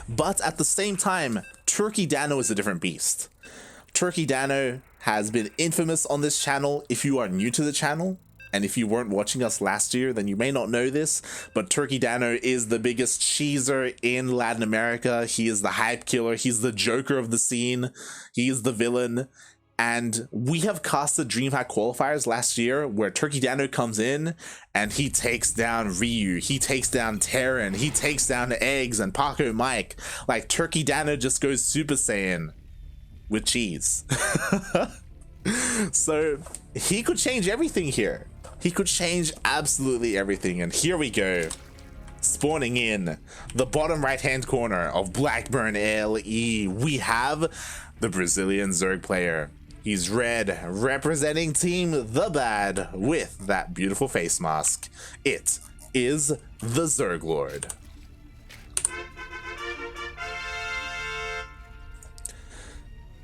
But at the same time, TurkeyDano is a different beast. TurkeyDano has been infamous on this channel. If you are new to the channel, and if you weren't watching us last year, then you may not know this, but TurkeyDano is the biggest cheeser in Latin America. He is the hype killer. He's the Joker of the scene. He is the villain. And we have casted DreamHack qualifiers last year where TurkeyDano comes in and he takes down Ryu, he takes down Terran, he takes down Eggs and Paco Mike. Like, TurkeyDano just goes Super Saiyan with cheese. So he could change everything here. He could change absolutely everything. And here we go. Spawning in the bottom right hand corner of Blackburn LE, we have the Brazilian Zerg player. He's red, representing Team The Bad with that beautiful face mask. It is TheZergLord.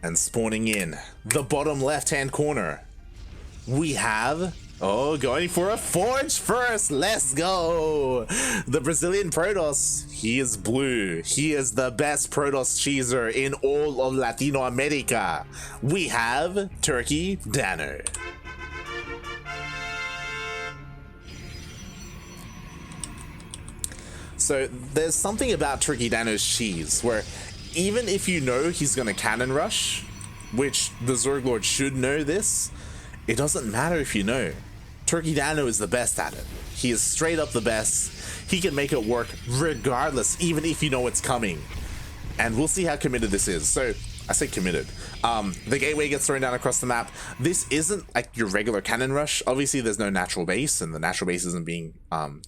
And spawning in the bottom left-hand corner, we have, going for a Forge first. Let's go. The Brazilian Protoss. He is blue. He is the best Protoss cheeser in all of Latino America. We have TurkeyDano. So there's something about TurkeyDano's cheese where even if you know he's gonna cannon rush, which the TheZergLord should know this, it doesn't matter if you know. TurkeyDano is the best at it. He is straight up the best. He can make it work regardless, even if you know it's coming. And we'll see how committed this is. So, I say committed. The gateway gets thrown down across the map. This isn't like your regular cannon rush. Obviously, there's no natural base, and the natural base isn't being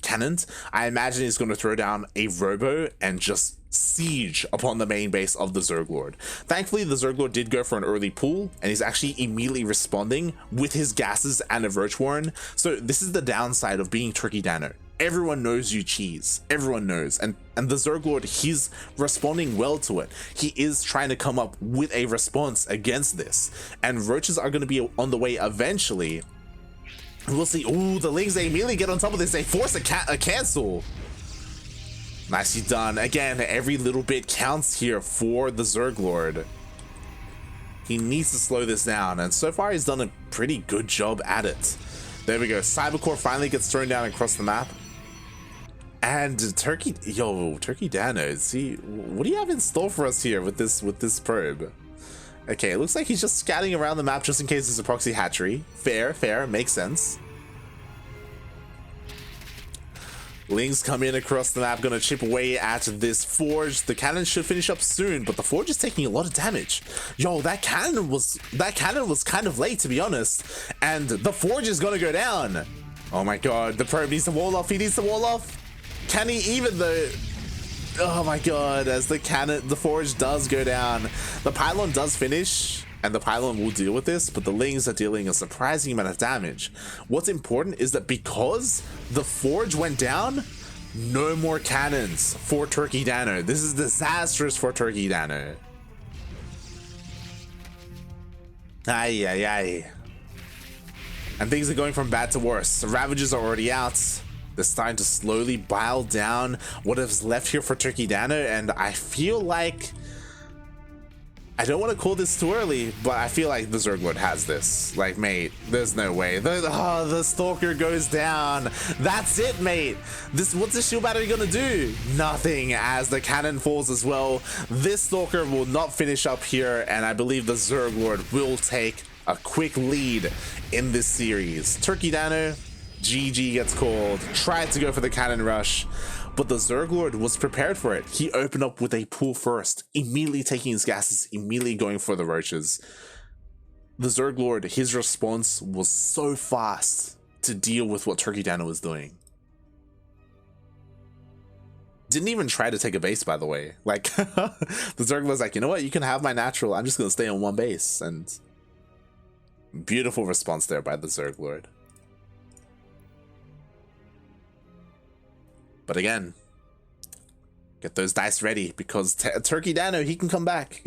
cannoned. I imagine he's going to throw down a robo and just siege upon the main base of the TheZergLord. Thankfully, the TheZergLord did go for an early pull, and he's actually immediately responding with his gases and a Virch Warren. So this is the downside of being TurkeyDano. Everyone knows you cheese. Everyone knows. And the TheZergLord, he's responding well to it. He is trying to come up with a response against this. And roaches are going to be on the way eventually. We'll see. Ooh, the Lings, they immediately get on top of this. They force a cancel. Nicely done. Again, every little bit counts here for the TheZergLord. He needs to slow this down, and so far he's done a pretty good job at it. There we go. Cybercore finally gets thrown down across the map. And TurkeyDano, see, what do you have in store for us here with this probe? Okay, it looks like he's just scouting around the map just in case there's a proxy hatchery. Fair, makes sense. Lings come in across the map, gonna chip away at this Forge. The cannon should finish up soon, but the Forge is taking a lot of damage. Yo, that cannon was kind of late, to be honest. And the Forge is gonna go down. Oh my god, the probe needs to wall off. He needs to wall off. Can he even though? Oh my god, as the Forge does go down. The pylon does finish, and the pylon will deal with this, but the Lings are dealing a surprising amount of damage. What's important is that because the Forge went down, no more cannons for TurkeyDano. This is disastrous for TurkeyDano. Ay. And things are going from bad to worse. The Ravagers are already out. They're starting to slowly bile down what is left here for TurkeyDano, and I feel like, I don't want to call this too early, but I feel like the TheZergLord has this. Like, mate, there's no way. The Stalker goes down. That's it, mate. What's the shield battery gonna do? Nothing, as the cannon falls as well. This Stalker will not finish up here, and I believe the TheZergLord will take a quick lead in this series. TurkeyDano, GG gets called. Tried to go for the cannon rush, but the TheZergLord was prepared for it. He opened up with a pull first, immediately taking his gases, immediately going for the roaches. The TheZergLord, his response was so fast to deal with what TurkeyDano was doing. Didn't even try to take a base, by the way. Like, the TheZergLord was like, you know what, you can have my natural, I'm just gonna stay on one base. And beautiful response there by the TheZergLord. But again, get those dice ready, because TurkeyDano, he can come back.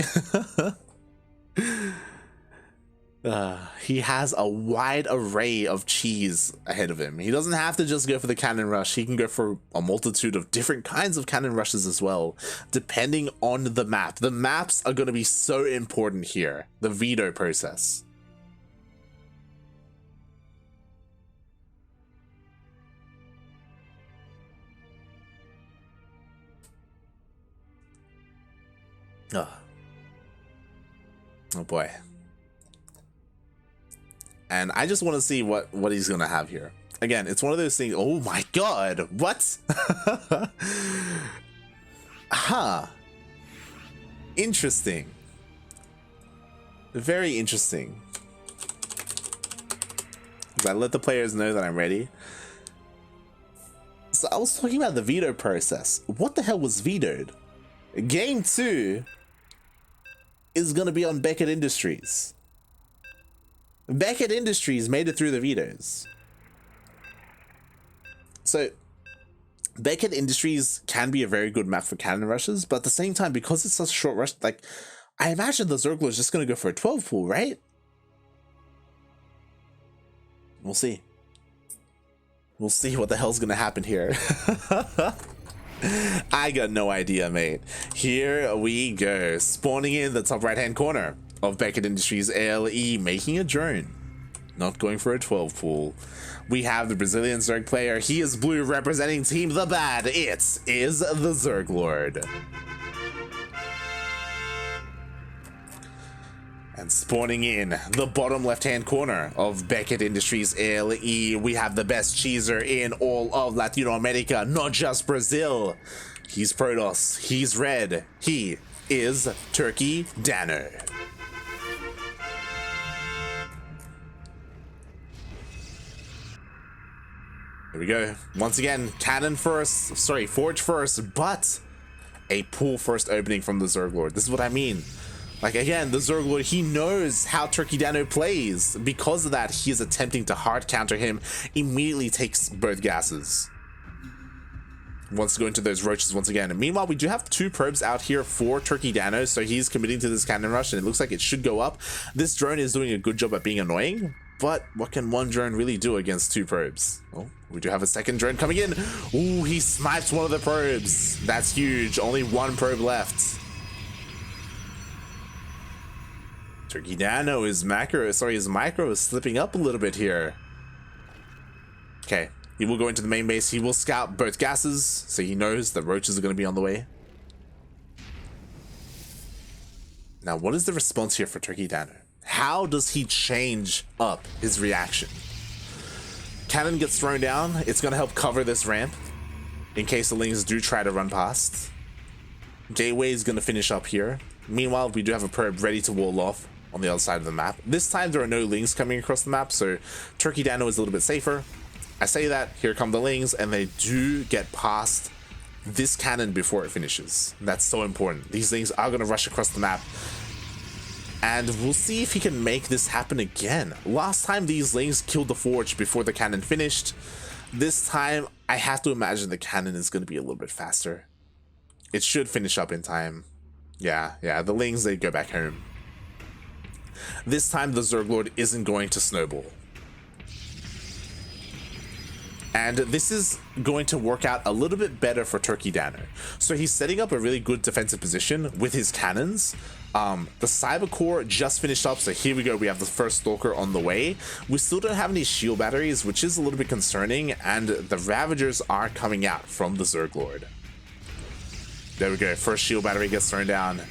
He has a wide array of cheese ahead of him. He doesn't have to just go for the cannon rush. He can go for a multitude of different kinds of cannon rushes as well, depending on the map. The maps are going to be so important here. The veto process. Oh boy. And I just want to see what he's gonna have here. Again, it's one of those things. Oh my god, what? Huh. Interesting. Very interesting. I let the players know that I'm ready. So I was talking about the veto process. What the hell was vetoed? Game 2 is gonna be on Beckett Industries. Beckett Industries made it through the vetoes. So Beckett Industries can be a very good map for cannon rushes, but at the same time, because it's such a short rush, like, I imagine the ZergLord is just going to go for a 12 pool, right? We'll see. We'll see what the hell's going to happen here. I got no idea, mate. Here we go. Spawning in the top right-hand corner of Beckett Industries ALE, making a drone. Not going for a 12 pool. We have the Brazilian Zerg player. He is blue, representing Team The Bad. It is the ZergLord. And spawning in the bottom left-hand corner of Beckett Industries ALE, we have the best cheeser in all of Latino America, not just Brazil. He's Protoss. He's red. He is TurkeyDano. Here we go. Once again, cannon first, sorry, forge first, but a pool first opening from the ZergLord. This is what I mean. Like, again, the ZergLord, he knows how TurkeyDano plays. Because of that, he is attempting to hard counter him, immediately takes both gases. Wants to go into those roaches once again. And meanwhile, we do have 2 probes out here for TurkeyDano, so he's committing to this cannon rush, and it looks like it should go up. This drone is doing a good job at being annoying, but what can one drone really do against 2 probes? Well, we do have a second drone coming in. Ooh, he snipes one of the probes. That's huge. Only 1 probe left. TurkeyDano, his micro is slipping up a little bit here. Okay, he will go into the main base. He will scout both gases, so he knows the roaches are going to be on the way. Now, what is the response here for TurkeyDano? How does he change up his reaction? Cannon gets thrown down. It's going to help cover this ramp in case the Lings do try to run past. Gateway is going to finish up here. Meanwhile, we do have a probe ready to wall off on the other side of the map. This time there are no Lings coming across the map, so TurkeyDano is a little bit safer. I say that, here come the Lings, and they do get past this cannon before it finishes. That's so important. These Lings are going to rush across the map, and we'll see if he can make this happen again. Last time these Lings killed the forge before the cannon finished. This time I have to imagine the cannon is going to be a little bit faster. It should finish up in time. Yeah, the Lings, they go back home. This time the ZergLord isn't going to snowball. And this is going to work out a little bit better for TurkeyDano. So he's setting up a really good defensive position with his cannons. The Cyber Core just finished up, so here we go. We have the first Stalker on the way. We still don't have any shield batteries, which is a little bit concerning, and the Ravagers are coming out from the ZergLord. There we go. First shield battery gets thrown down.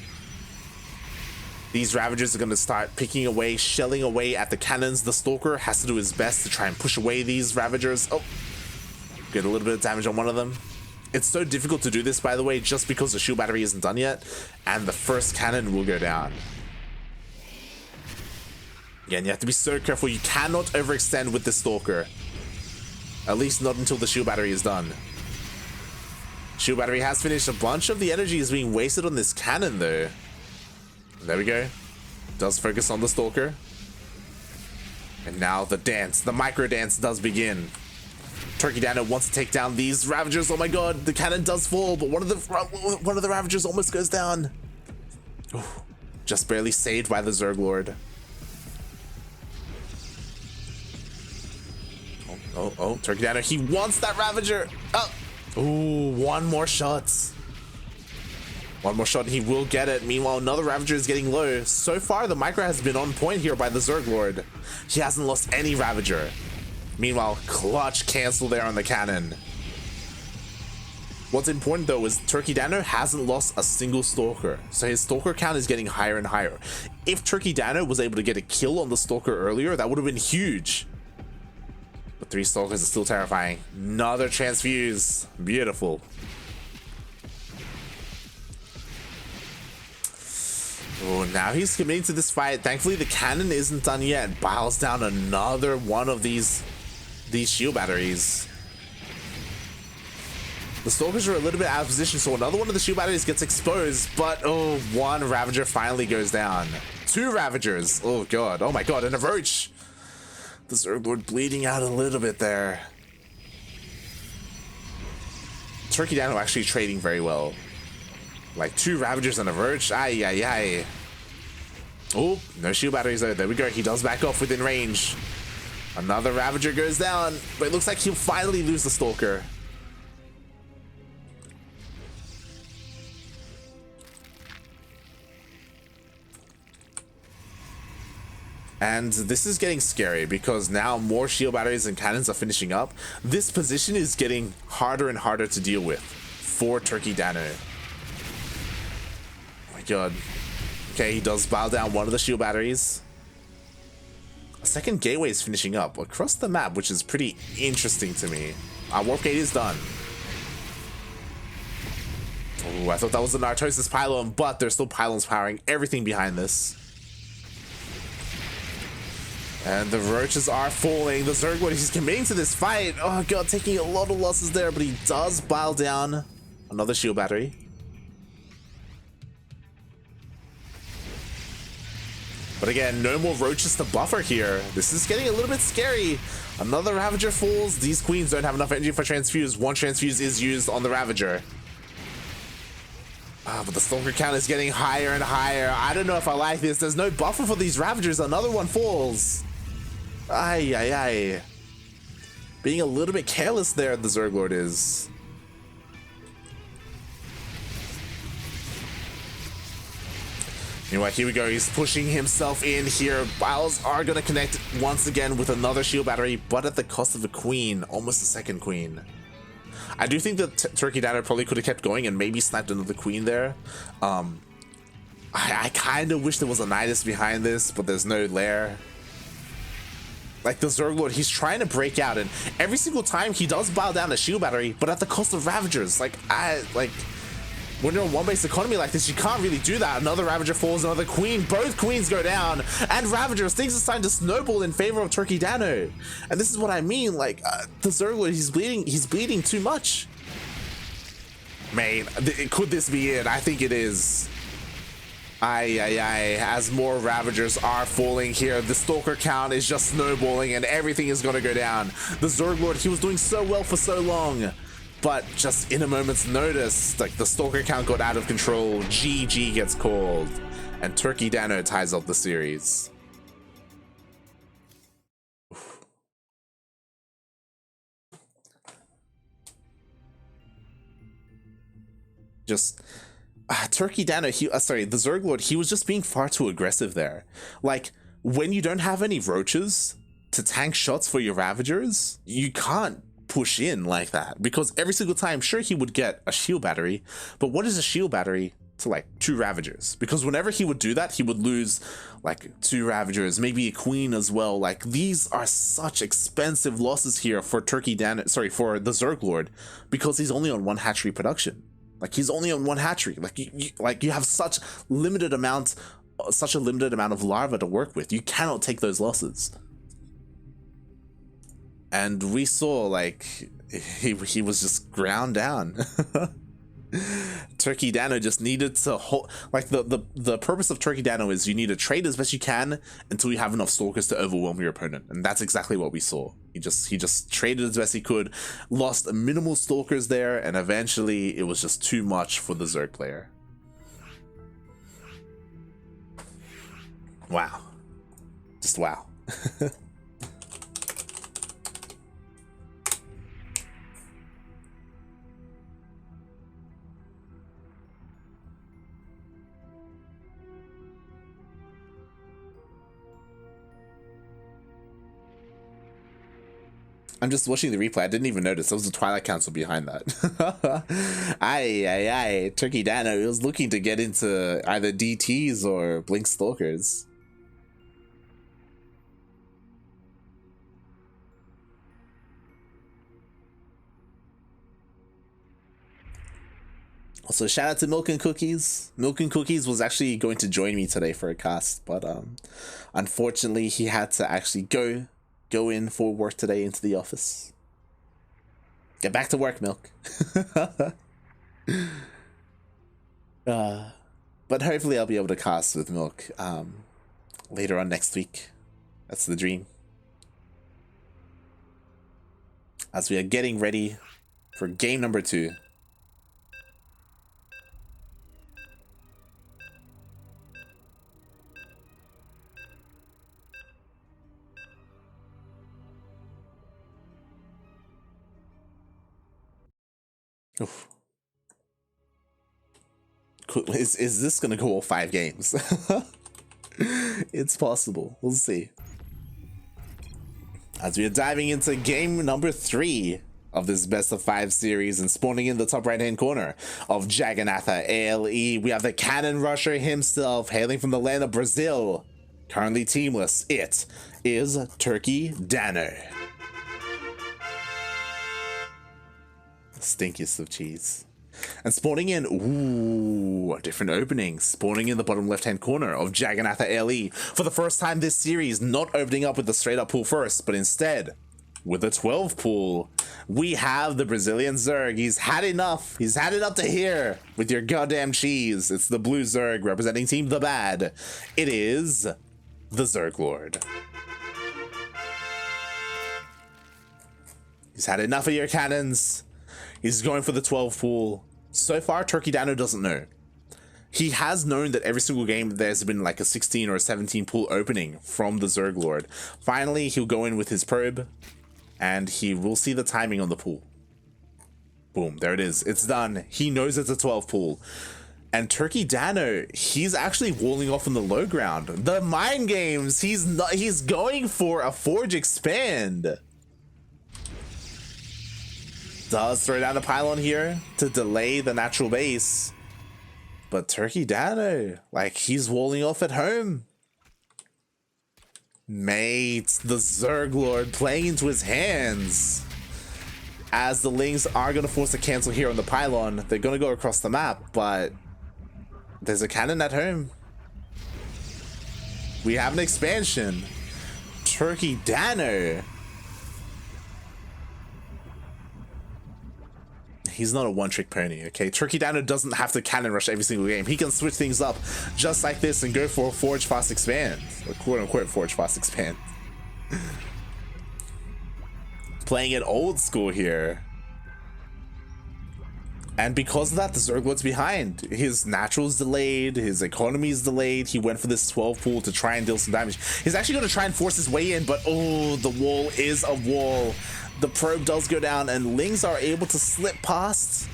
These Ravagers are going to start picking away, shelling away at the cannons. The Stalker has to do his best to try and push away these Ravagers. Oh, get a little bit of damage on one of them. It's so difficult to do this, by the way, just because the shield battery isn't done yet, and the first cannon will go down. Again, you have to be so careful. You cannot overextend with the Stalker. At least not until the shield battery is done. Shield battery has finished. A bunch of the energy is being wasted on this cannon, though. There we go. Does focus on the Stalker. And now the dance, the micro dance does begin. TurkeyDano wants to take down these Ravagers. Oh my god, the cannon does fall, but one of the Ravagers almost goes down. Ooh, just barely saved by the ZergLord. Oh, TurkeyDano, he wants that Ravager. Oh, ooh, one more shot. One more shot and he will get it. Meanwhile, another Ravager is getting low. So far, the micro has been on point here by the TheZergLord. He hasn't lost any Ravager. Meanwhile, clutch cancel there on the cannon. What's important though is TurkeyDano hasn't lost a single Stalker, so his Stalker count is getting higher and higher. If TurkeyDano was able to get a kill on the Stalker earlier, that would have been huge. But 3 Stalkers is still terrifying. Another transfuse. Beautiful. Oh, now he's committing to this fight. Thankfully, the cannon isn't done yet. Biles down another one of these shield batteries. The Stalkers are a little bit out of position, so another one of the shield batteries gets exposed, but oh, one Ravager finally goes down. 2 Ravagers. Oh god. Oh my god, and a Roach. The TheZergLord bleeding out a little bit there. TurkeyDano actually trading very well. Like 2 Ravagers and a Roach. Ay, ay, ay. Oh, no shield batteries though. There we go. He does back off within range. Another Ravager goes down, but it looks like he'll finally lose the Stalker. And this is getting scary because now more shield batteries and cannons are finishing up. This position is getting harder and harder to deal with for TurkeyDano. Oh my god. Okay, he does bow down one of the shield batteries. A second gateway is finishing up across the map, which is pretty interesting to me. Our warp gate is done. Oh, I thought that was the Nartosis pylon, but there's still pylons powering everything behind this. And the Roaches are falling. The TheZergLord, he's committing to this fight. Oh god, taking a lot of losses there, but he does bile down another shield battery. But again, no more Roaches to buffer here. This is getting a little bit scary. Another Ravager falls. These queens don't have enough energy for transfuse. One transfuse is used on the Ravager. But the Stalker count is getting higher and higher. I don't know if I like this. There's no buffer for these Ravagers. Another one falls. Ay, ay, ay. Being a little bit careless there, the TheZergLord is. Anyway, here we go. He's pushing himself in here. Biles are going to connect once again with another shield battery, but at the cost of a queen. Almost a second queen. I do think that TurkeyDano probably could have kept going and maybe sniped another queen there. I kind of wish there was a Nidus behind this, but there's no lair. Like the TheZergLord, he's trying to break out, and every single time he does bow down a shield battery, but at the cost of Ravagers. When you're on one base economy like this, you can't really do that. Another Ravager falls, another queen, both queens go down, and Ravagers, things are starting to snowball in favor of TurkeyDano. And this is what I mean, like, the TheZergLord, he's bleeding too much. Man, could this be it? I think it is. Ay, ay, ay, as more Ravagers are falling here, the Stalker count is just snowballing and everything is gonna go down. The TheZergLord, he was doing so well for so long, but just in a moment's notice, like the Stalker count got out of control, GG gets called, and TurkeyDano ties up the series. Just TurkeyDano, the TheZergLord, he was just being far too aggressive there. Like, when you don't have any Roaches to tank shots for your Ravagers, you can't push in like that, because every single time, sure, he would get a shield battery, but what is a shield battery to like 2 Ravagers? Because whenever he would do that, he would lose like 2 Ravagers, maybe a queen as well. Like, these are such expensive losses here for TurkeyDano, sorry, for the TheZergLord, because he's only on 1 hatchery production. Like, he's only on 1 hatchery. Like, you have such a limited amount of larvae to work with. You cannot take those losses. And we saw, like, he was just ground down. TurkeyDano just needed to hold, like, the purpose of TurkeyDano is you need to trade as best you can until you have enough Stalkers to overwhelm your opponent, and that's exactly what we saw. He just traded as best he could, lost minimal Stalkers there, and eventually it was just too much for the Zerg player. Wow. Just wow. I'm just watching the replay. I didn't even notice. There was a Twilight Council behind that. Aye. TurkeyDano was looking to get into either DTs or Blink Stalkers. Also, shout out to Milk and Cookies. Milk and Cookies was actually going to join me today for a cast, but unfortunately he had to actually go in for work today into the office. Get back to work, Milk. But hopefully I'll be able to cast with Milk later on next week. That's the dream. As we are getting ready for game number 2. Oof. Is this gonna go all 5 games? It's possible. We'll see. As we are diving into game number 3 of this best of 5 series, and spawning in the top right hand corner of Jagannatha ALE, we have the cannon rusher himself, hailing from the land of Brazil. Currently teamless, it is TurkeyDano. Stinkiest of cheese. And spawning in, ooh, a different opening. Spawning in the bottom left-hand corner of Jagannatha ALE for the first time this series, not opening up with the straight-up pool first, but instead with a 12 pool. We have the Brazilian Zerg. He's had enough. He's had it up to here with your goddamn cheese. It's the blue Zerg representing Team The Bad. It is TheZergLord. He's had enough of your cannons. He's going for the 12 pool. So far, TurkeyDano doesn't know. He has known that every single game there's been like a 16 or a 17 pool opening from the TheZergLord. Finally, he'll go in with his probe, and he will see the timing on the pool. Boom, there it is. It's done. He knows it's a 12 pool. And TurkeyDano, he's actually walling off on the low ground. The mind games, he's going for a Forge Expand. Does throw down a pylon here to delay the natural base, but TurkeyDano, like, he's walling off at home. Mate, the TheZergLord playing into his hands, as the Lings are going to force a cancel here on the pylon. They're going to go across the map, but there's a cannon at home. We have an expansion. TurkeyDano, he's not a one-trick pony, okay? TurkeyDano doesn't have to cannon rush every single game. He can switch things up just like this and go for a Forge Fast Expand. Or quote-unquote Forge Fast Expand. Playing it old school here. And because of that, the TheZergLord's behind. His natural's delayed, his economy's delayed. He went for this 12 pool to try and deal some damage. He's actually going to try and force his way in, but oh, the wall is a wall. The probe does go down, and Lings are able to slip past.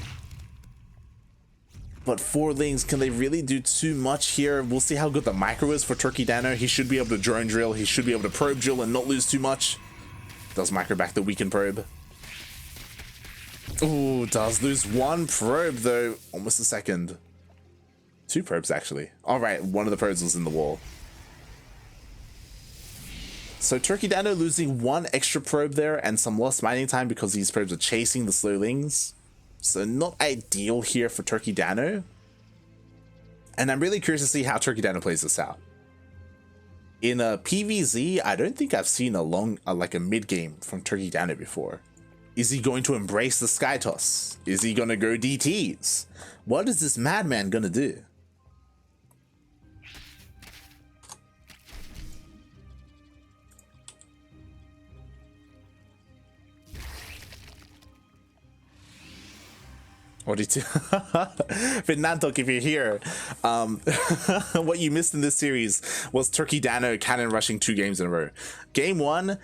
But 4 Lings, can they really do too much here? We'll see how good the micro is for TurkeyDano. He should be able to drone drill. He should be able to probe drill and not lose too much. Does micro back the weakened probe. Ooh, does lose 1 probe though. Almost a second. 2 probes actually. Alright, one of the probes was in the wall. So TurkeyDano losing 1 extra probe there and some lost mining time because these probes are chasing the slow Lings. So not ideal here for TurkeyDano. And I'm really curious to see how TurkeyDano plays this out. In a PvZ, I don't think I've seen like a mid game from TurkeyDano before. Is he going to embrace the Sky Toss? Is he going to go DTs? What is this madman going to do? What did you Fernando, if you're here, what you missed in this series was TurkeyDano cannon rushing 2 games in a row. Game 1,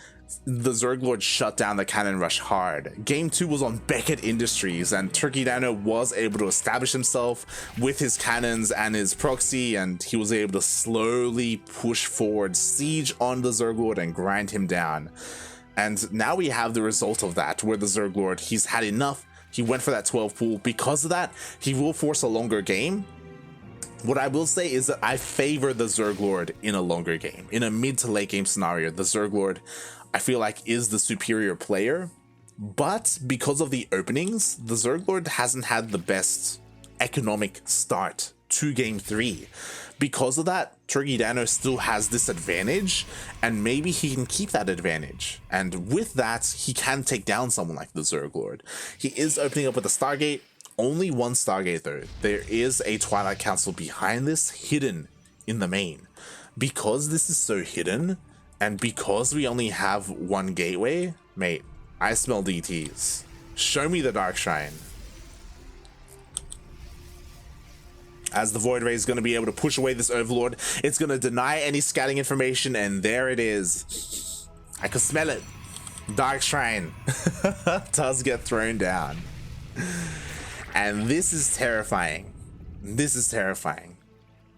the TheZergLord shut down the cannon rush hard. Game 2 was on Beckett Industries, and TurkeyDano was able to establish himself with his cannons and his proxy, and he was able to slowly push forward, siege on the TheZergLord and grind him down. And now we have the result of that, where the ZergLord, he's had enough. He went for that 12 pool. Because of that, he will force a longer game. What I will say is that I favor the ZergLord in a longer game. In a mid to late game scenario, the ZergLord, I feel like, is the superior player. But because of the openings, the ZergLord hasn't had the best economic start to game 3. Because of that, TurkeyDano still has this advantage, and maybe he can keep that advantage. And with that, he can take down someone like the ZergLord. He is opening up with a Stargate. Only one Stargate though. There is a Twilight Council behind this, hidden in the main. Because this is so hidden, and because we only have one gateway, mate, I smell DTs. Show me the Dark Shrine. As the Void Ray is going to be able to push away this Overlord, it's going to deny any scouting information, and there it is. I can smell it. Dark Shrine does get thrown down. And this is terrifying. This is terrifying.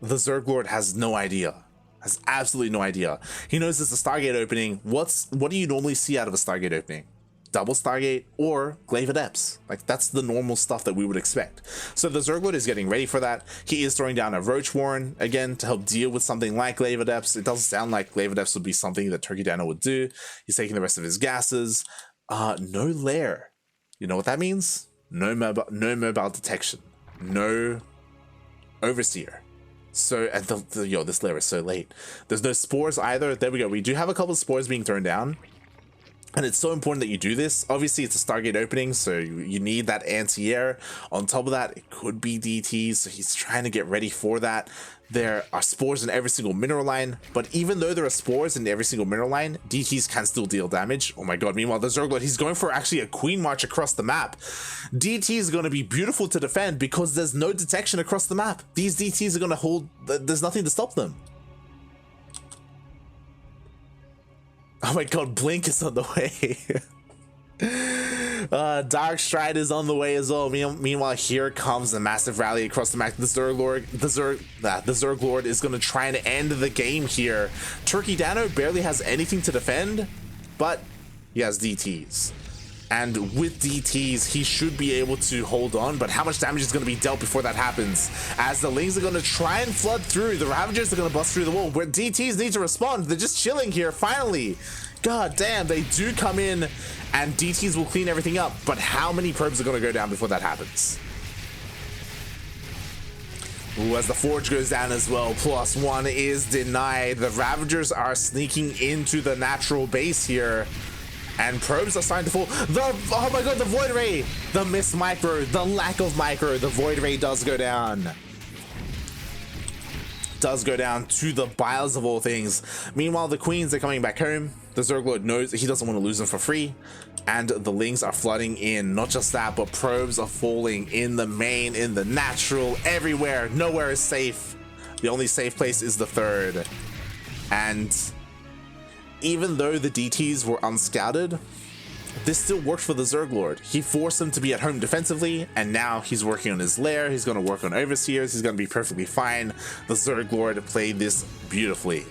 The ZergLord has no idea. Has absolutely no idea. He knows it's a Stargate opening. What do you normally see out of a Stargate opening? Double Stargate or Glaive Adepts. Like, that's the normal stuff that we would expect. So the ZergLord is getting ready for that. He is throwing down a Roach Warren again to help deal with something like Glaive Adepts. It doesn't sound like Glaive Adepts would be something that TurkeyDano would do. He's taking the rest of his gases. No lair. You know what that means? No mobile detection. No Overseer. So, and this lair is so late. There's no spores either. There we go. We do have a couple of spores being thrown down. And it's so important that you do this. Obviously, it's a Stargate opening, so you need that anti-air. On top of that, it could be DTs, so he's trying to get ready for that. There are spores in every single mineral line, but even though there are spores in every single mineral line, DTs can still deal damage. Oh my god, meanwhile, the ZergLord, he's going for actually a Queen March across the map. DT is going to be beautiful to defend because there's no detection across the map. These DTs are going to hold, there's nothing to stop them. Oh my god, Blink is on the way. Dark Stride is on the way as well. Meanwhile, here comes a massive rally across the map. The ZergLord is going to try and end the game here. TurkeyDano barely has anything to defend, but he has DTs. And with DTs, he should be able to hold on, but how much damage is going to be dealt before that happens? As the Lings are going to try and flood through, the Ravagers are going to bust through the wall, where DTs need to respond. They're just chilling here, finally. God damn, they do come in, and DTs will clean everything up, but how many probes are going to go down before that happens? Ooh, as the Forge goes down as well, +1 is denied. The Ravagers are sneaking into the natural base here. And probes are starting to fall. Oh my god, the Void Ray! The missed micro, the lack of micro. The Void Ray does go down. Does go down to the biles of all things. Meanwhile, the Queens are coming back home. The ZergLord knows he doesn't want to lose them for free. And the Lings are flooding in. Not just that, but probes are falling in the main, in the natural, everywhere. Nowhere is safe. The only safe place is the third. And even though the DTs were unscouted, this still worked for the ZergLord. He forced them to be at home defensively, and now he's working on his lair. He's going to work on Overseers. He's going to be perfectly fine. The ZergLord played this beautifully.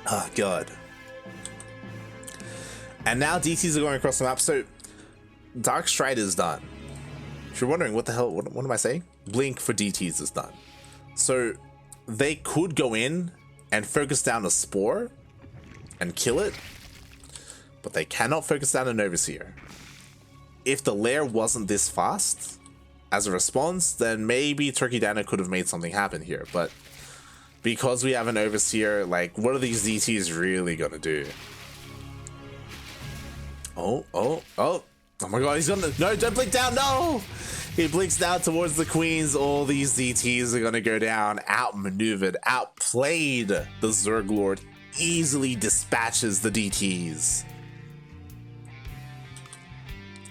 Oh, God. And now DTs are going across the map. So, Dark Stride is done. If you're wondering, what the hell, what am I saying? Blink for DTs is done. So, they could go in and focus down a Spore and kill it, but they cannot focus down an Overseer. If the lair wasn't this fast as a response, then maybe TurkeyDano could have made something happen here, but because we have an Overseer, like, what are these DTs really gonna do? Oh my god, he's gonna, no, don't blink down, no! He blinks down towards the Queens. All these DTs are going to go down. Outmaneuvered, outplayed. The ZergLord easily dispatches the DTs.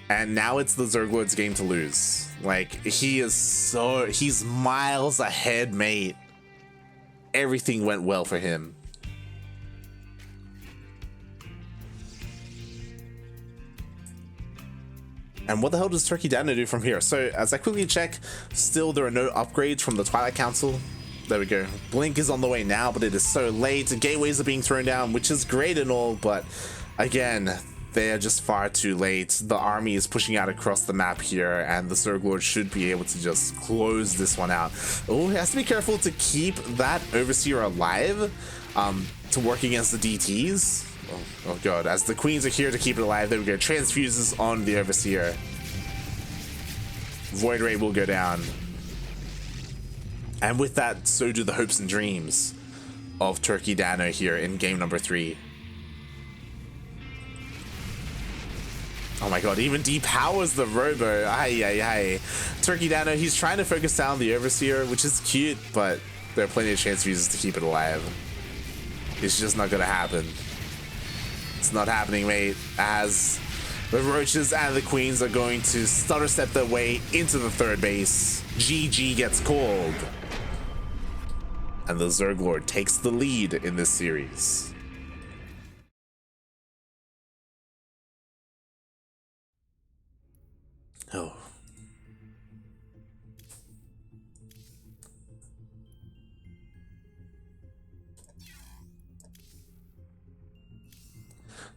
And now it's the ZergLord's game to lose. Like, he's miles ahead, mate. Everything went well for him. And what the hell does TurkeyDano do from here? So, as I quickly check, still there are no upgrades from the Twilight Council. There we go. Blink is on the way now, but it is so late. Gateways are being thrown down, which is great and all, but again, they are just far too late. The army is pushing out across the map here, and the TheZergLord should be able to just close this one out. Oh, he has to be careful to keep that Overseer alive to work against the DTs. Oh god, as the Queens are here to keep it alive. There we go. Transfuses on the Overseer. Void Ray will go down. And with that, so do the hopes and dreams of TurkeyDano here in game number 3. Oh my god, even depowers the Robo. Aye. TurkeyDano, he's trying to focus down the Overseer, which is cute, but there are plenty of transfuses to keep it alive. It's just not gonna happen. It's not happening, mate, as the Roaches and the Queens are going to stutter step their way into the third base. GG gets called. And the TheZergLord takes the lead in this series. Oh.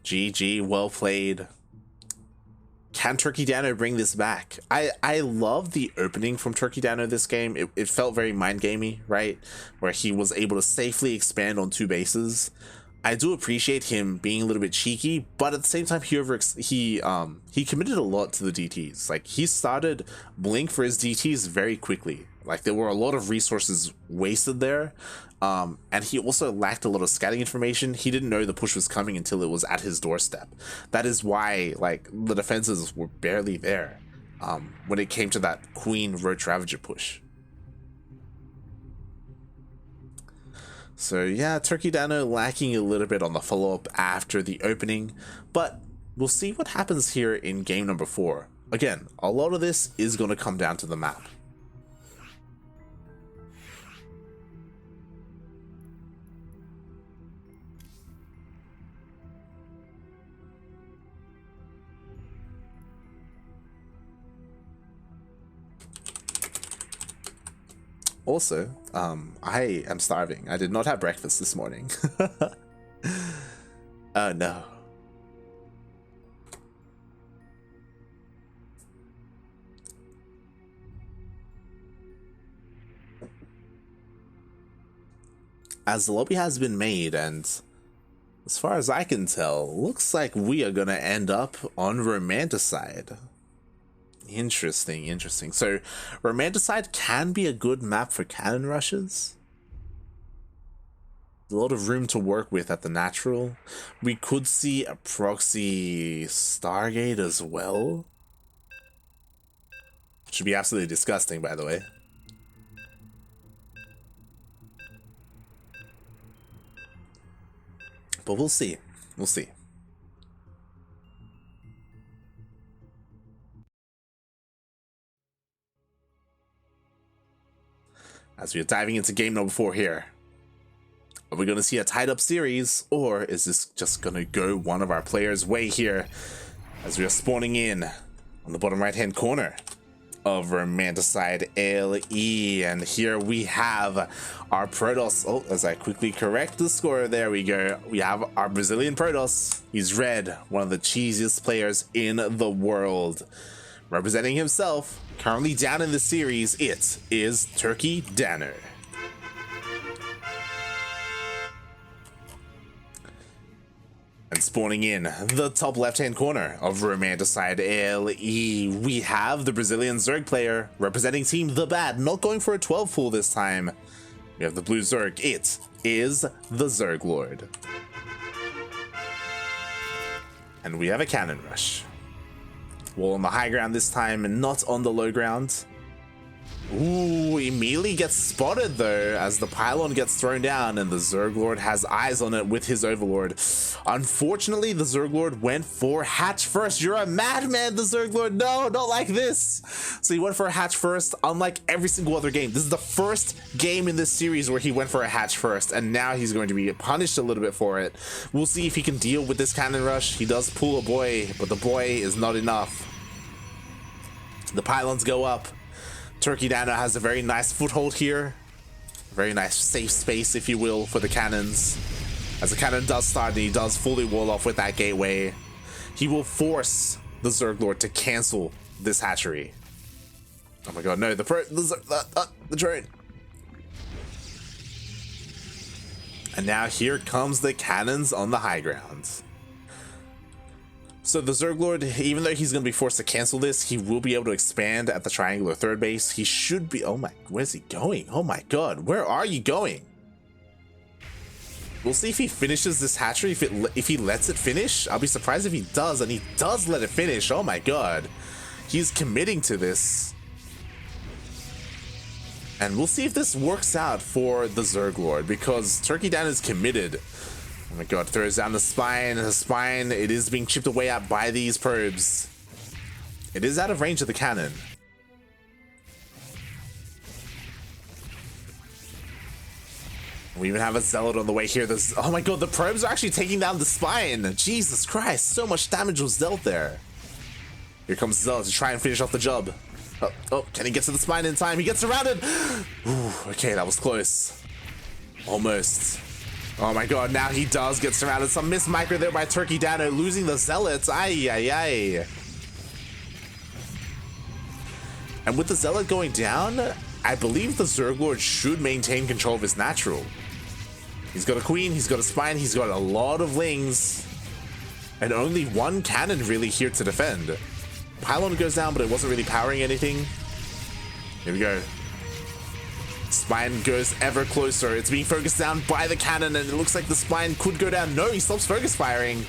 GG, well played. Can TurkeyDano bring this back? I love the opening from TurkeyDano this game. It felt very mind gamey, right? Where he was able to safely expand on 2 bases. I do appreciate him being a little bit cheeky, but at the same time, he committed a lot to the DTs. Like, he started Blink for his DTs very quickly. Like, there were a lot of resources wasted there. And he also lacked a lot of scouting information. He didn't know the push was coming until it was at his doorstep. That is why, like, the defenses were barely there when it came to that Queen Roach Ravager push. So yeah, TurkeyDano lacking a little bit on the follow-up after the opening, but we'll see what happens here in game number 4. Again, a lot of this is going to come down to the map. Also, I am starving. I did not have breakfast this morning. Oh no. As the lobby has been made, and as far as I can tell, looks like we are gonna end up on Romanticide. Interesting. So, Romanticide can be a good map for cannon rushes. A lot of room to work with at the natural. We could see a proxy Stargate as well. Should be absolutely disgusting, by the way. But we'll see. We'll see. As we are diving into game number 4 here. Are we going to see a tied up series, or is this just going to go one of our players' way here as we are spawning in on the bottom right hand corner of Romanticide LE? And here we have our Protoss. Oh, as I quickly correct the score, there we go. We have our Brazilian Protoss. He's red, one of the cheesiest players in the world. Representing himself, currently down in the series, it is TurkeyDano. And spawning in the top left-hand corner of Romanticide LE, we have the Brazilian Zerg player representing Team The Bad, not going for a 12 pool this time. We have the blue Zerg. It is TheZergLord. And we have a cannon rush. Wall on the high ground this time, and not on the low ground. Ooh, immediately gets spotted though, as the pylon gets thrown down, and the TheZergLord has eyes on it with his Overlord. Unfortunately, the TheZergLord went for hatch first. You're a madman, the TheZergLord. No, not like this. So he went for a hatch first, unlike every single other game. This is the first game in this series where he went for a hatch first, and now he's going to be punished a little bit for it. We'll see if he can deal with this cannon rush. He does pull a boy, but the boy is not enough. The pylons go up. TurkeyDano has a very nice foothold here. Very nice safe space, if you will, for the cannons. As the cannon does start and he does fully wall off with that gateway, he will force the ZergLord to cancel this hatchery. Oh my god, no, the drone. And now here comes the cannons on the high ground. So the ZergLord, even though he's going to be forced to cancel this, he will be able to expand at the triangular third base. He should be... Oh my... Where's he going? Oh my god. Where are you going? We'll see if he finishes this hatchery, if he lets it finish. I'll be surprised if he does, and he does let it finish. Oh my god. He's committing to this. And we'll see if this works out for the ZergLord, because TurkeyDano is committed. Oh my god, throws down the spine. The spine, it is being chipped away at by these probes. It is out of range of the cannon. We even have a zealot on the way here. Oh my god, the probes are actually taking down the spine. Jesus Christ, so much damage was dealt there. Here comes zealot to try and finish off the job. Oh, can he get to the spine in time? He gets surrounded. Ooh, okay, that was close. Almost. Oh my god, now he does get surrounded. Some missed micro there by TurkeyDano, losing the zealots. Ay, ay, ay. And with the zealot going down, I believe the ZergLord should maintain control of his natural. He's got a queen, he's got a spine, he's got a lot of lings. And only one cannon really here to defend. Pylon goes down, but it wasn't really powering anything. Here we go. Spine goes ever closer. It's being focused down by the cannon, and it looks like the spine could go down. No, he stops focus firing.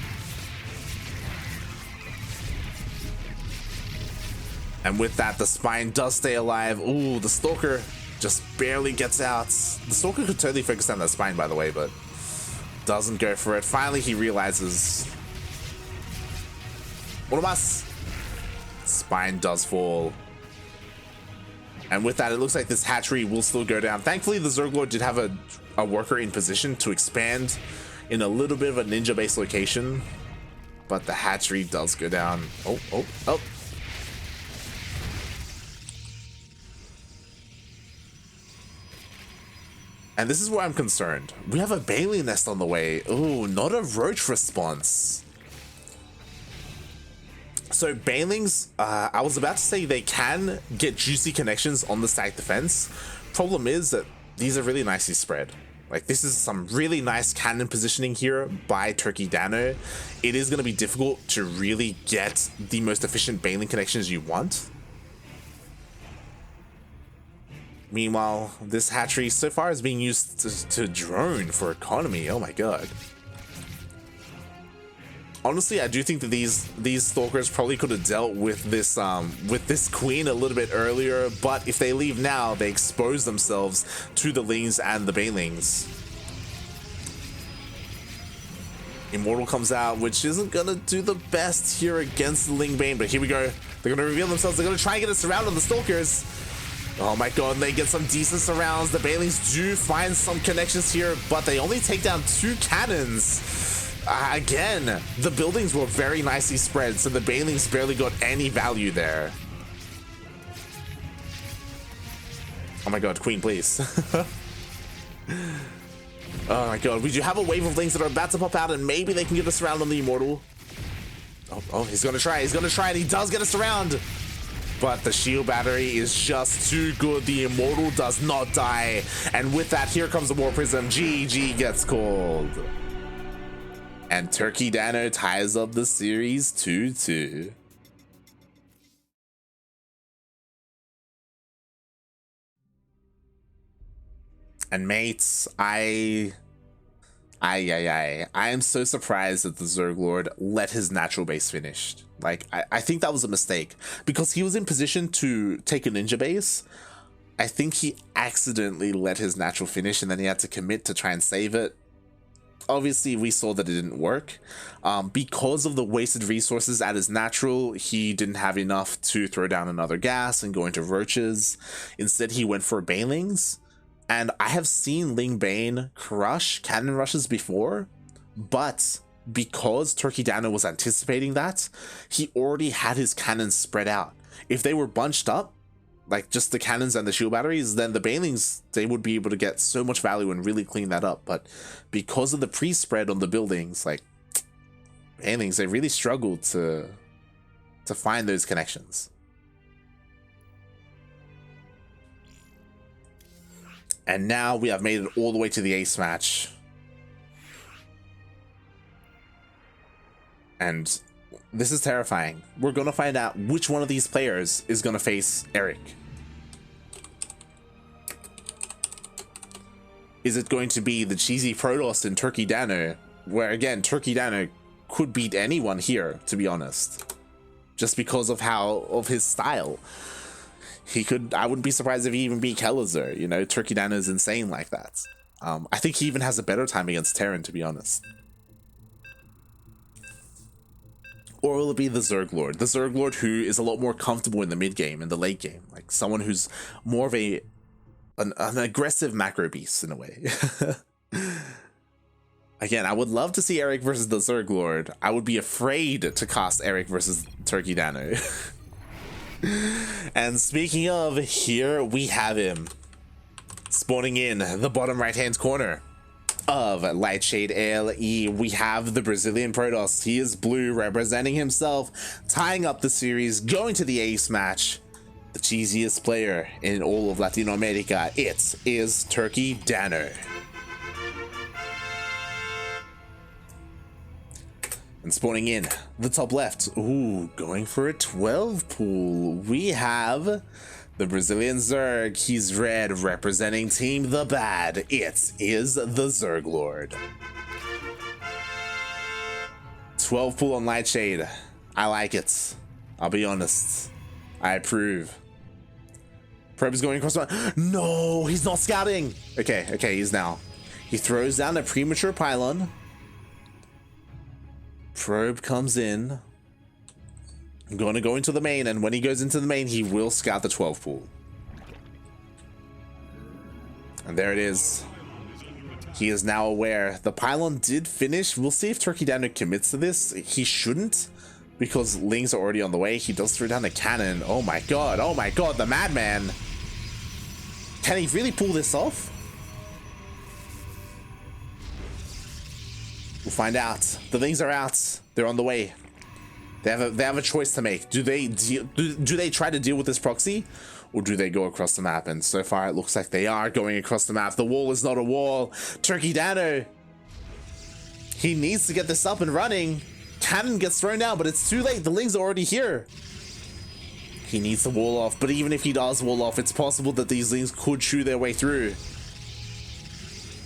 And with that, the spine does stay alive. Ooh, the stalker just barely gets out. The stalker could totally focus down that spine, by the way, but doesn't go for it. Finally, he realizes. One of us. Spine does fall. And with that, it looks like this hatchery will still go down. Thankfully, the ZergLord did have a worker in position to expand in a little bit of a ninja-based location. But the hatchery does go down. Oh. And this is where I'm concerned. We have a Bailey nest on the way. Ooh, not a roach response. So Bailings, I was about to say they can get juicy connections on the stack defense. Problem is that these are really nicely spread. Like, this is some really nice cannon positioning here by TurkeyDano. It is going to be difficult to really get the most efficient Bailing connections you want. Meanwhile, this hatchery so far is being used to drone for economy. Oh my god. Honestly, I do think that these stalkers probably could have dealt with this queen a little bit earlier, but if they leave now, they expose themselves to the lings and the banelings. Immortal comes out, which isn't gonna do the best here against the Ling Bane, but here we go. They're gonna reveal themselves. They're gonna try and get a surround on the stalkers. Oh my god, they get some decent surrounds. The banelings do find some connections here, but they only take down 2 cannons. Again, the buildings were very nicely spread, so the banelings barely got any value there. Oh my god, queen, please. Oh my god, we do have a wave of lings that are about to pop out, and maybe they can get us around on the Immortal. Oh, he's gonna try, and he does get us around. But the shield battery is just too good. The Immortal does not die. And with that, here comes the War Prism. GG gets called. And TurkeyDano ties up the series 2-2. And mates, I am so surprised that the ZergLord let his natural base finish. Like, I think that was a mistake, because he was in position to take a ninja base. I think he accidentally let his natural finish, and then he had to commit to try and save it. Obviously, we saw that it didn't work. Because of the wasted resources at his natural, he didn't have enough to throw down another gas and go into roaches. Instead, he went for banelings. And I have seen Ling Bane crush cannon rushes before, but because TurkeyDano was anticipating that, he already had his cannons spread out. If they were bunched up, like just the cannons and the shield batteries, then the banelings, they would be able to get so much value and really clean that up. But because of the pre-spread on the buildings, like banelings, they really struggled to find those connections. And now we have made it all the way to the ace match. And this is terrifying. We're going to find out which one of these players is going to face Eric. Is it going to be the cheesy Protoss in TurkeyDano, where again, TurkeyDano could beat anyone here, to be honest, just because of his style. He could, I wouldn't be surprised if he even beat TheZergLord. You know, TurkeyDano is insane like that. I think he even has a better time against Terran, to be honest. Or will it be the TheZergLord? The TheZergLord, who is a lot more comfortable in the mid game and the late game, like someone who's more of an aggressive macro beast in a way. Again, I would love to see Eric versus the TheZergLord. I would be afraid to cast Eric versus TurkeyDano. And speaking of, here we have him spawning in the bottom right hand corner of Lightshade ALE. We have the Brazilian Protoss. He is blue, representing himself, tying up the series, going to the ace match. The cheesiest player in all of Latino America, it is TurkeyDano. And spawning in the top left, ooh, going for a 12 pool. We have the Brazilian Zerg. He's red, representing Team the Bad. It is the TheZergLord. 12 pool on Lightshade. I like it. I'll be honest. I approve. Probe is going across the... No, he's not scouting. Okay, he's now. He throws down a premature pylon. Probe comes in. I'm going to go into the main, and when he goes into the main, he will scout the 12 pool. And there it is. He is now aware. The pylon did finish. We'll see if TurkeyDano commits to this. He shouldn't, because Lings are already on the way. He does throw down a cannon. Oh my god, the madman. Can he really pull this off? We'll find out. The Lings are out. They're on the way. They have a choice to make. Do they try to deal with this proxy, or do they go across the map? And so far, it looks like they are going across the map. The wall is not a wall. TurkeyDano, he needs to get this up and running. Cannon gets thrown down, but it's too late. The Lings are already here. He needs to wall off, but even if he does wall off, it's possible that these Lings could chew their way through.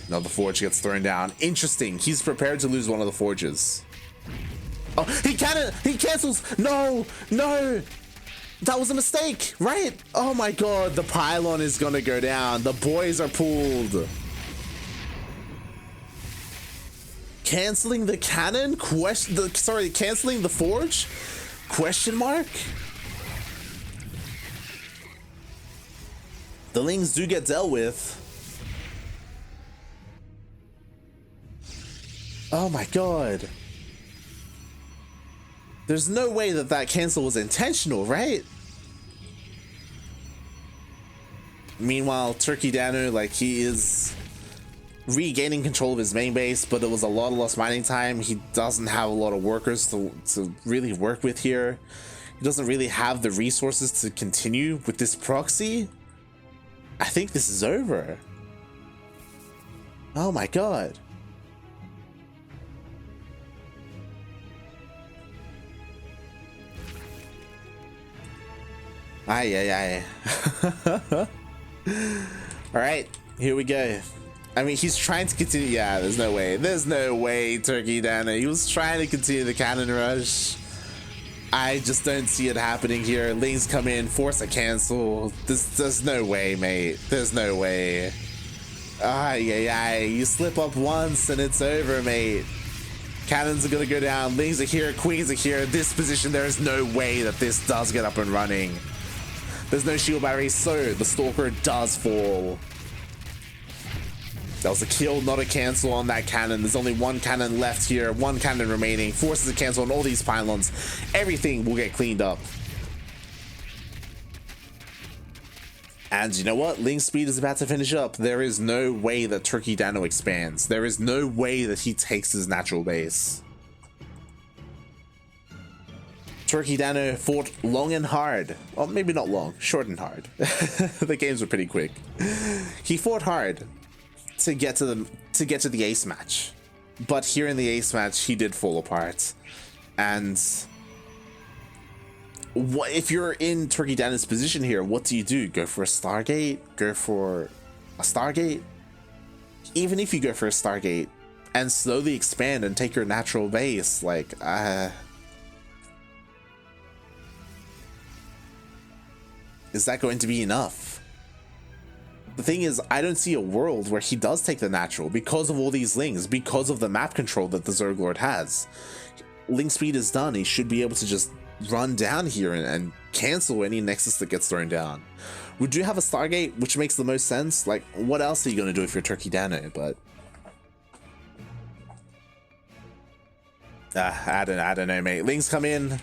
Another forge gets thrown down. Interesting. He's prepared to lose one of the forges. Oh, he cancels. No. That was a mistake, right? Oh my god, the pylon is gonna go down. The boys are pulled. Canceling the cannon? Canceling the forge? Question mark? The Lings do get dealt with. Oh my god. There's no way that cancel was intentional, right? Meanwhile, TurkeyDano, like, he is regaining control of his main base, but it was a lot of lost mining time. He doesn't have a lot of workers to really work with here. He doesn't really have the resources to continue with this proxy. I think this is over. Oh my god. Aye. Alright, here we go. I mean, he's trying to continue. Yeah, there's no way. There's no way, TurkeyDano. He was trying to continue the cannon rush. I just don't see it happening here. Lings come in, force a cancel. There's no way, mate. There's no way. Aye. You slip up once and it's over, mate. Cannons are gonna go down. Lings are here. Queens are here. This position, there is no way that this does get up and running. There's no shield battery, so the Stalker does fall. That was a kill, not a cancel on that cannon. There's only one cannon left here, one cannon remaining. Forces a cancel on all these pylons. Everything will get cleaned up. And you know what? Link speed is about to finish up. There is no way that TurkeyDano expands. There is no way that he takes his natural base. TurkeyDano fought long and hard. Well, maybe not long, short and hard. The games were pretty quick. He fought hard to get to the ace match. But here in the ace match, he did fall apart. And what if you're in TurkeyDano's position here? What do? Go for a Stargate? Go for a Stargate? Even if you go for a Stargate and slowly expand and take your natural base, like, is that going to be enough? The thing is, I don't see a world where he does take the natural because of all these links, because of the map control that the TheZergLord has. Link speed is done. He should be able to just run down here and cancel any Nexus that gets thrown down. We do have a Stargate, which makes the most sense. Like, what else are you going to do if you're TurkeyDano? But I don't know, mate. Links come in.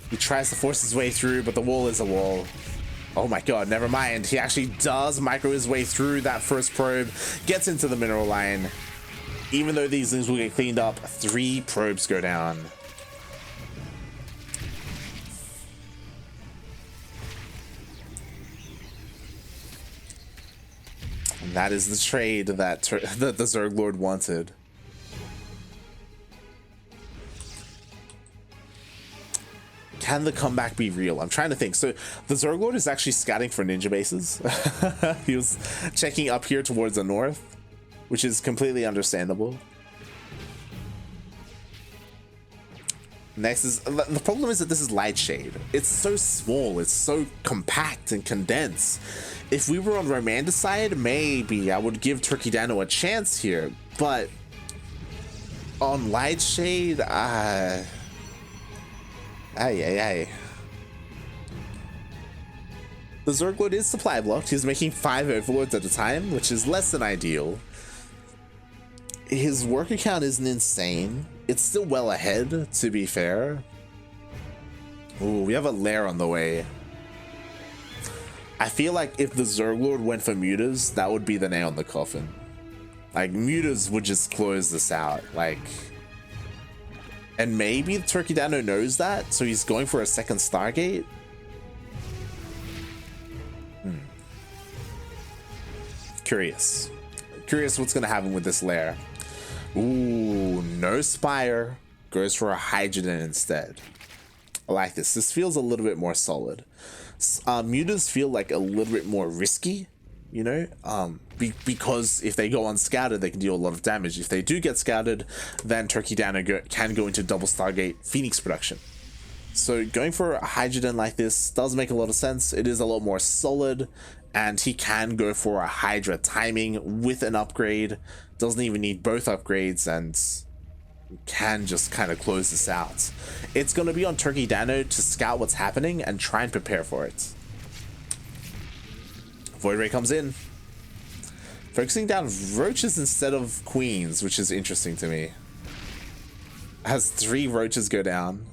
He tries to force his way through, but the wall is a wall. Oh my god, never mind. He actually does micro his way through that first probe, gets into the mineral line. Even though these things will get cleaned up, 3 probes go down. And that is the trade that the TheZergLord wanted. Can the comeback be real? I'm trying to think. So the TheZergLord is actually scouting for ninja bases. He was checking up here towards the north, which is completely understandable. Next is the problem is that this is light shade. It's so small, it's so compact and condensed. If we were on Romanda's side, maybe I would give TurkeyDano a chance here, but on light shade, The TheZergLord is supply blocked. He's making 5 overlords at a time, which is less than ideal. His worker count isn't insane. It's still well ahead, to be fair. Ooh, we have a lair on the way. I feel like if the TheZergLord went for mutas, that would be the nail in the coffin. Like, mutas would just close this out. Like, and maybe TurkeyDano knows that, so he's going for a second Stargate. Curious what's gonna happen with this lair. Ooh, no Spire, goes for a Hydrogen instead. I like this. This feels a little bit more solid. Mutas feel like a little bit more risky, you know, because if they go unscouted, they can deal a lot of damage. If they do get scouted, then TurkeyDano can go into double Stargate Phoenix production. So going for a Hydrogen like this does make a lot of sense. It is a lot more solid, and he can go for a Hydra timing with an upgrade. Doesn't even need both upgrades, and can just kind of close this out. It's going to be on TurkeyDano to scout what's happening and try and prepare for it. Void Ray comes in, focusing down roaches instead of queens, which is interesting to me. As 3 roaches go down.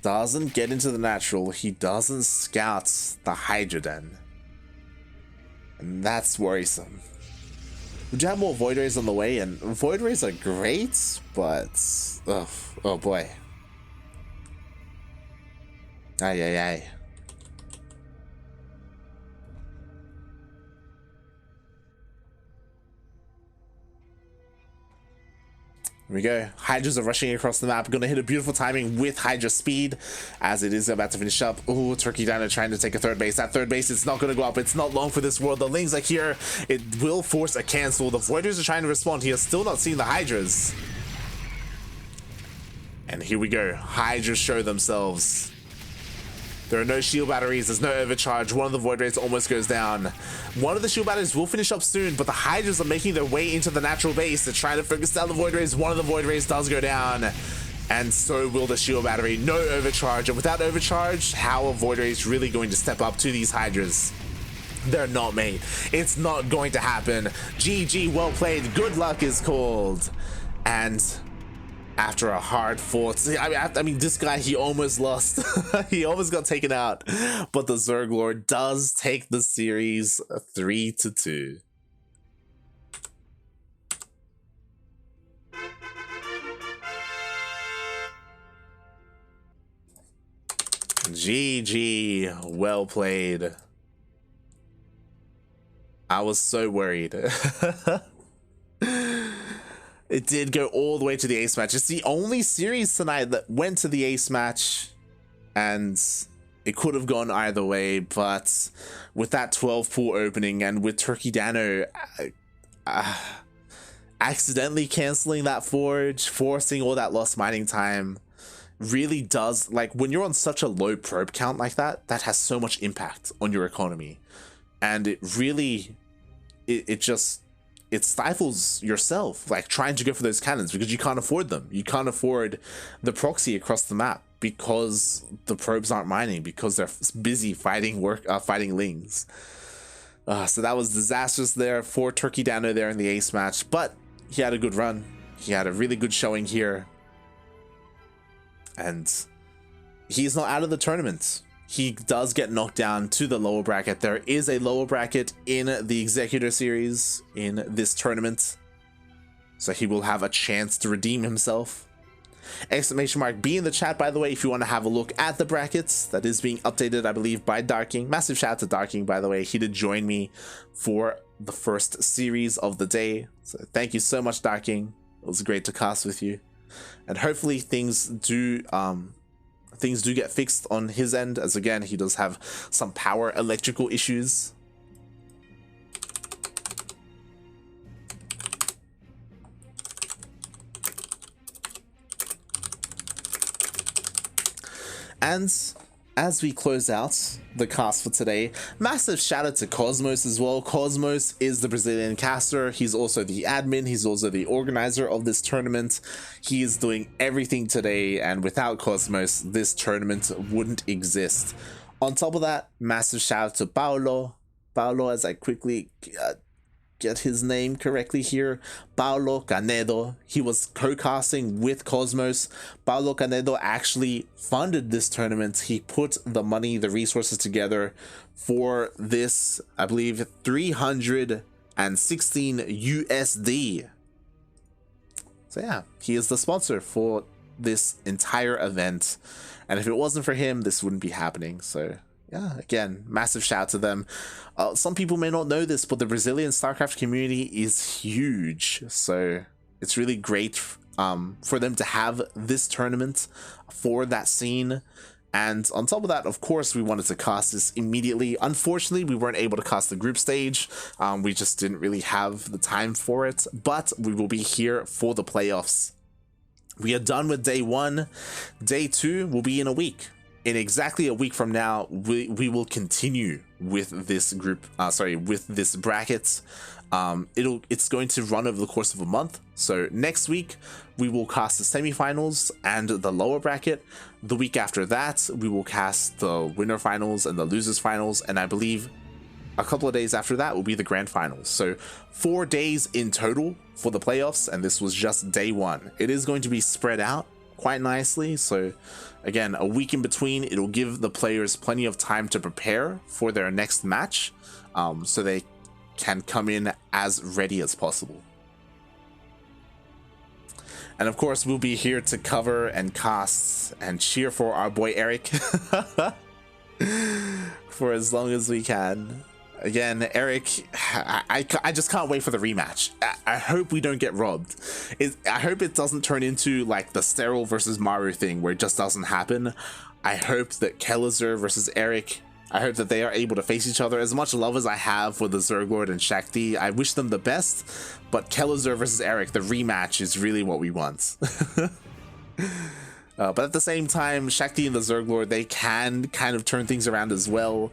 Doesn't get into the natural. He doesn't scout the Hydrogen, and that's worrisome. Would you have more Void Rays on the way? And Void Rays are great, but oh boy. Ay. Here we go. Hydras are rushing across the map. Gonna hit a beautiful timing with Hydra speed as it is about to finish up. Ooh, TurkeyDano trying to take a third base. That third base, it's not gonna go up. It's not long for this world. The Lings are here. It will force a cancel. The Voiders are trying to respond. He has still not seen the Hydras. And here we go. Hydras show themselves. There are no shield batteries, there's no overcharge. One of the Void Rays almost goes down. One of the shield batteries will finish up soon, but the Hydras are making their way into the natural base. They're trying to focus down the Void Rays. One of the Void Rays does go down, and so will the shield battery. No overcharge, and without overcharge, how are Void Rays really going to step up to these Hydras? They're not, mate. It's not going to happen. GG, well played. Good luck is called. And after a hard fought. I mean, this guy, he almost lost. He almost got taken out, but the TheZergLord does take the series 3-2. GG, well played. I was so worried. It did go all the way to the ace match. It's the only series tonight that went to the ace match, and it could have gone either way, but with that 12 pool opening and with TurkeyDano accidentally canceling that forge, forcing all that lost mining time, really does, like, when you're on such a low probe count like that, that has so much impact on your economy. And it really, it stifles yourself, like, trying to go for those cannons, because you can't afford them. You can't afford the proxy across the map because the probes aren't mining, because they're busy fighting lings. So that was disastrous there for TurkeyDano there in the ace match, but he had a good run. He had a really good showing here. And he's not out of the tournament. He does get knocked down to the lower bracket. There is a lower bracket in the Executor series in this tournament, so he will have a chance to redeem himself. Exclamation mark B in the chat, by the way, if you want to have a look at the brackets. That is being updated, I believe, by Darking. Massive shout out to Darking, by the way. He did join me for the first series of the day, so thank you so much, Darking. It was great to cast with you. And hopefully things do get fixed on his end, as again, he does have some power electrical issues. And as we close out the cast for today, massive shout out to Cosmos as well. Cosmos is the Brazilian caster. He's also the admin. He's also the organizer of this tournament. He is doing everything today, and without Cosmos, this tournament wouldn't exist. On top of that, massive shout out to Paulo. Paulo, as I quickly get his name correctly here, Paulo Canedo. He was co-casting with Cosmos. Paulo Canedo actually funded this tournament. He put the money, the resources together for this, I believe, 316 USD. So yeah, he is the sponsor for this entire event. And if it wasn't for him, this wouldn't be happening. So yeah, again, massive shout out to them. Some people may not know this, but the Brazilian StarCraft community is huge. So it's really great for them to have this tournament for that scene. And on top of that, of course, we wanted to cast this immediately. Unfortunately, we weren't able to cast the group stage. We just didn't really have the time for it. But we will be here for the playoffs. We are done with day 1. Day 2 will be in a week. In exactly a week from now, we will continue with this group, with this bracket. It's going to run over the course of a month. So next week, we will cast the semifinals and the lower bracket. The week after that, we will cast the winner finals and the losers finals. And I believe a couple of days after that will be the grand finals. So 4 days in total for the playoffs. And this was just day 1. It is going to be spread out quite nicely. So again, a week in between, it'll give the players plenty of time to prepare for their next match, so they can come in as ready as possible. And of course, we'll be here to cover and cast and cheer for our boy Eric for as long as we can. Again, Eric, I just can't wait for the rematch. I hope we don't get robbed. I hope it doesn't turn into like the Sterile versus Maru thing where it just doesn't happen. I hope that TheZergLord versus Eric, I hope that they are able to face each other. As much love as I have for the TheZergLord and Shakti, I wish them the best. But TheZergLord versus Eric, the rematch is really what we want. But at the same time, Shakti and the TheZergLord, they can kind of turn things around as well.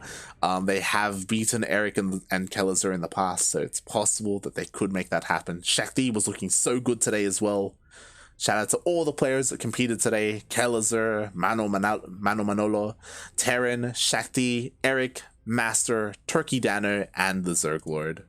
They have beaten Eric and TheZergLord in the past, so it's possible that they could make that happen. Shakti was looking so good today as well. Shout out to all the players that competed today. TheZergLord, Mano Manolo, Terran, Shakti, Eric, Master, TurkeyDano, and the TheZergLord.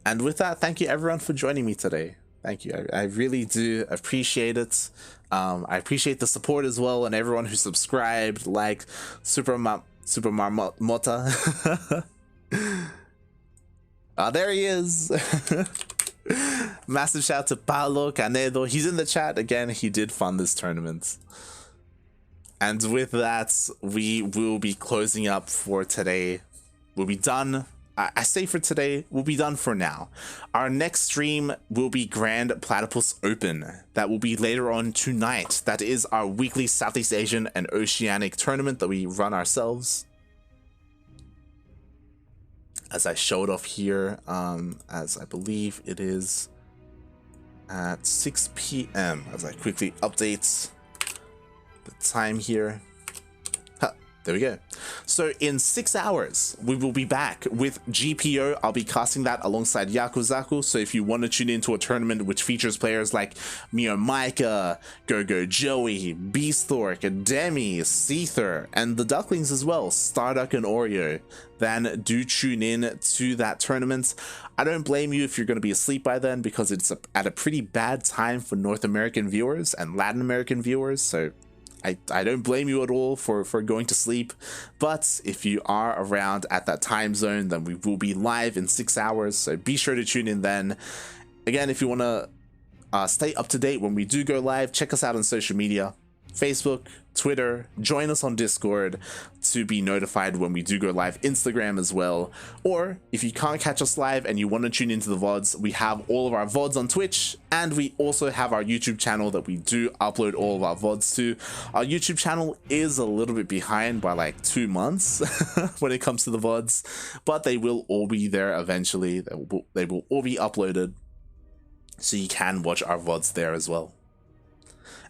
And with that, thank you everyone for joining me today. Thank you. I really do appreciate it. I appreciate the support as well, and everyone who subscribed, like Super Marmota. Oh, there he is. Massive shout out to Paolo Canedo. He's in the chat again. He did fund this tournament. And with that, we will be closing up for today. We'll be done. I say for today, we'll be done for now. Our next stream will be Grand Platypus Open. That will be later on tonight. That is our weekly Southeast Asian and Oceanic tournament that we run ourselves. As I showed off here, as I believe it is at 6 p.m. as I quickly update the time here. There we go. So in 6 hours, we will be back with GPO. I'll be casting that alongside Yakuzaku. So if you want to tune into a tournament which features players like Mio Micah, Go Joey, Beastork, Demi, Seether, and the Ducklings as well, Starduck and Oreo, then do tune in to that tournament. I don't blame you if you're going to be asleep by then, because it's at a pretty bad time for North American viewers and Latin American viewers. So I don't blame you at all for going to sleep, but if you are around at that time zone, then we will be live in 6 hours, so be sure to tune in then. Again, if you want to stay up to date when we do go live, check us out on social media, Facebook, Twitter, join us on Discord to be notified when we do go live, Instagram as well. Or if you can't catch us live and you want to tune into the VODs, we have all of our VODs on Twitch, and we also have our YouTube channel that we do upload all of our VODs to. Our YouTube channel is a little bit behind by like 2 months when it comes to the VODs, but they will all be there eventually. They will all be uploaded, so you can watch our VODs there as well.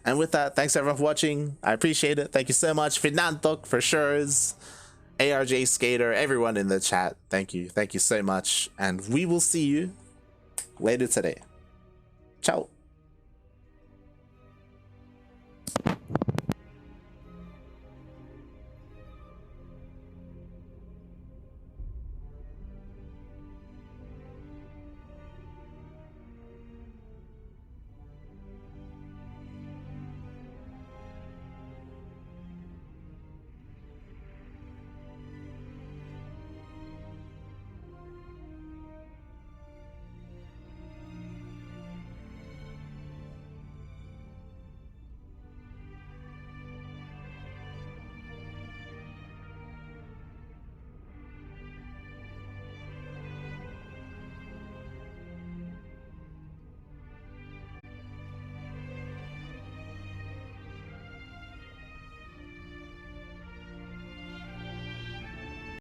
And with that, thanks everyone for watching. I appreciate it. Thank you so much. Finantok for sure. ARJ Skater, everyone in the chat. Thank you. Thank you so much. And we will see you later today. Ciao.